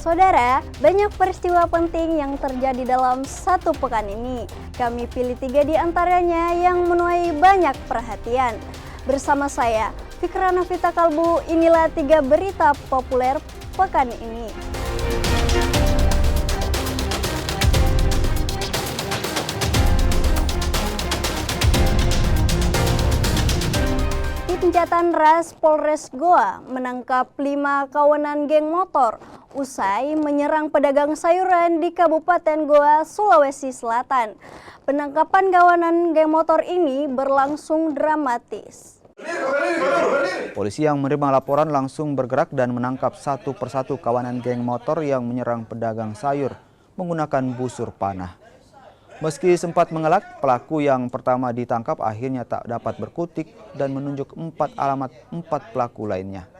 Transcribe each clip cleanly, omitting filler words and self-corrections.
Saudara, banyak peristiwa penting yang terjadi dalam satu pekan ini. Kami pilih 3 di antaranya yang menuai banyak perhatian. Bersama saya, Fikra Nafita Kalbu, inilah 3 berita populer pekan ini. Pencatan Ras Polres Goa menangkap 5 kawanan geng motor usai menyerang pedagang sayuran di Kabupaten Goa, Sulawesi Selatan. Penangkapan kawanan geng motor ini berlangsung dramatis. Polisi yang menerima laporan langsung bergerak dan menangkap satu persatu kawanan geng motor yang menyerang pedagang sayur menggunakan busur panah. Meski sempat mengelak, pelaku yang pertama ditangkap akhirnya tak dapat berkutik dan menunjuk 4 alamat 4 pelaku lainnya.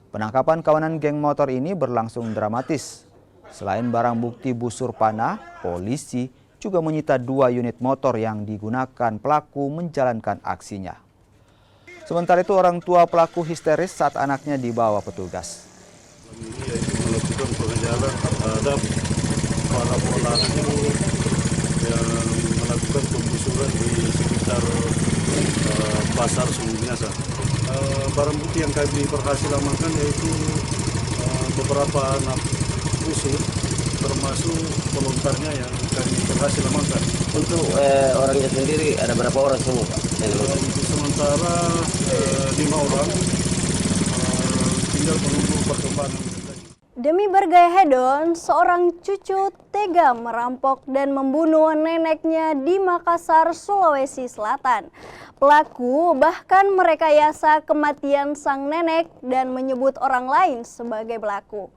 Penangkapan kawanan geng motor ini berlangsung dramatis. Selain barang bukti busur panah, polisi juga menyita 2 unit motor yang digunakan pelaku menjalankan aksinya. Sementara itu orang tua pelaku histeris saat anaknya dibawa petugas. Ini yaitu melakukan pengejaran terhadap para pelaku yang melakukan pembusuran di sekitar pasar Sumbiasa. Barang bukti yang kami berhasil amankan yaitu beberapa anak busur, termasuk pelontarnya yang kami berhasil amankan. Untuk orangnya sendiri ada berapa orang semua, Pak? Untuk sementara 5 orang, tinggal menunggu perkembangan. Demi bergaya hedon, seorang cucu tega merampok dan membunuh neneknya di Makassar, Sulawesi Selatan. Pelaku bahkan merekayasa kematian sang nenek dan menyebut orang lain sebagai pelaku.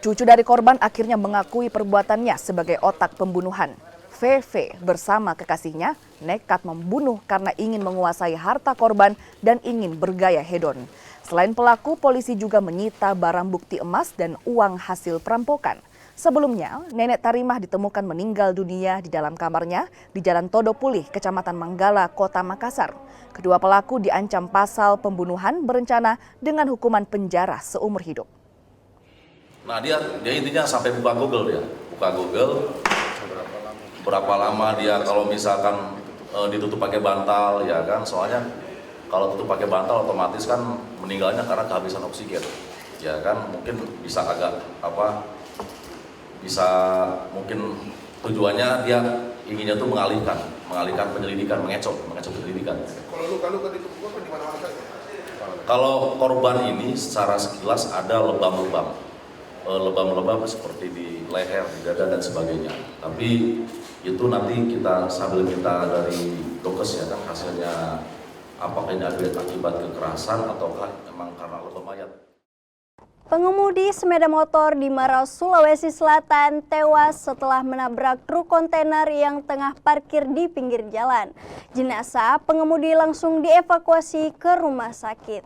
Cucu dari korban akhirnya mengakui perbuatannya sebagai otak pembunuhan. VV bersama kekasihnya nekat membunuh karena ingin menguasai harta korban dan ingin bergaya hedon. Selain pelaku, polisi juga menyita barang bukti emas dan uang hasil perampokan. Sebelumnya, nenek Tarimah ditemukan meninggal dunia di dalam kamarnya di Jalan Todopulih, Kecamatan Manggala, Kota Makassar. Kedua pelaku diancam pasal pembunuhan berencana dengan hukuman penjara seumur hidup. Nah dia intinya sampai buka Google berapa lama dia kalau misalkan ditutup pakai bantal ya kan, soalnya kalau tutup pakai bantal otomatis kan meninggalnya karena kehabisan oksigen, ya kan, mungkin bisa mungkin tujuannya dia inginnya tuh mengalihkan penyelidikan, mengecoh penyelidikan. Kalau luka-luka di tubuh apa di mana-mana saja? Kalau korban ini secara sekilas ada lebam-lebam seperti di leher, di dada dan sebagainya. Tapi itu nanti kita sambil minta dari dokes ya kan hasilnya. Apakah ini akibat kekerasan ataukah memang karena lebam mayat? Pengemudi sepeda motor di Maros, Sulawesi Selatan tewas setelah menabrak truk kontainer yang tengah parkir di pinggir jalan. Jenazah pengemudi langsung dievakuasi ke rumah sakit.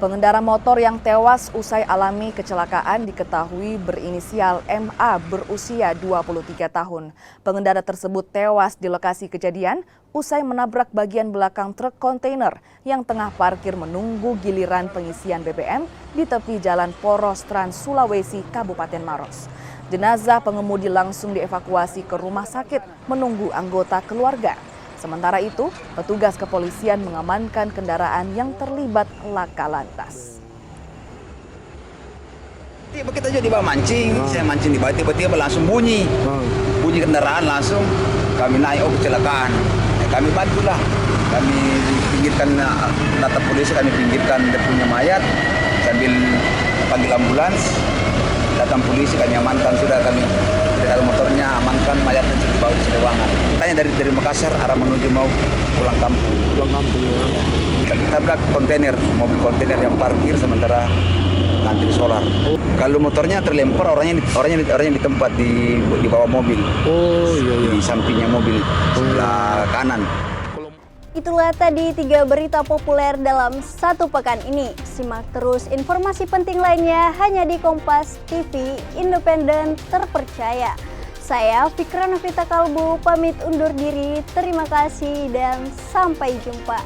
Pengendara motor yang tewas usai alami kecelakaan diketahui berinisial MA berusia 23 tahun. Pengendara tersebut tewas di lokasi kejadian usai menabrak bagian belakang truk kontainer yang tengah parkir menunggu giliran pengisian BBM di tepi jalan Poros Trans Sulawesi, Kabupaten Maros. Jenazah pengemudi langsung dievakuasi ke rumah sakit menunggu anggota keluarga. Sementara itu, petugas kepolisian mengamankan kendaraan yang terlibat laka lantas. Kita juga dibawa mancing, saya mancing di bawah, tiba-tiba langsung bunyi kendaraan langsung, kami naik, kecelakaan. Kami bantulah, kami pinggirkan data polisi, kami pinggirkan dia punya mayat sambil panggil ambulans, datang polisi kami amankan, sudah kami dari motornya amankan, mayatnya dibawa di Siliwangi. Tanya dari Makassar arah menuju mau pulang kampung. Kita tabrak kontainer, mobil kontainer yang parkir sementara ngantri solar. Kalau motornya terlempar, orangnya di tempat di bawah mobil. Di sampingnya mobil sebelah kanan. Itulah tadi 3 berita populer dalam satu pekan ini. Simak terus informasi penting lainnya hanya di Kompas TV, independen, terpercaya. Saya Fikra Nafita Kalbu pamit undur diri. Terima kasih dan sampai jumpa.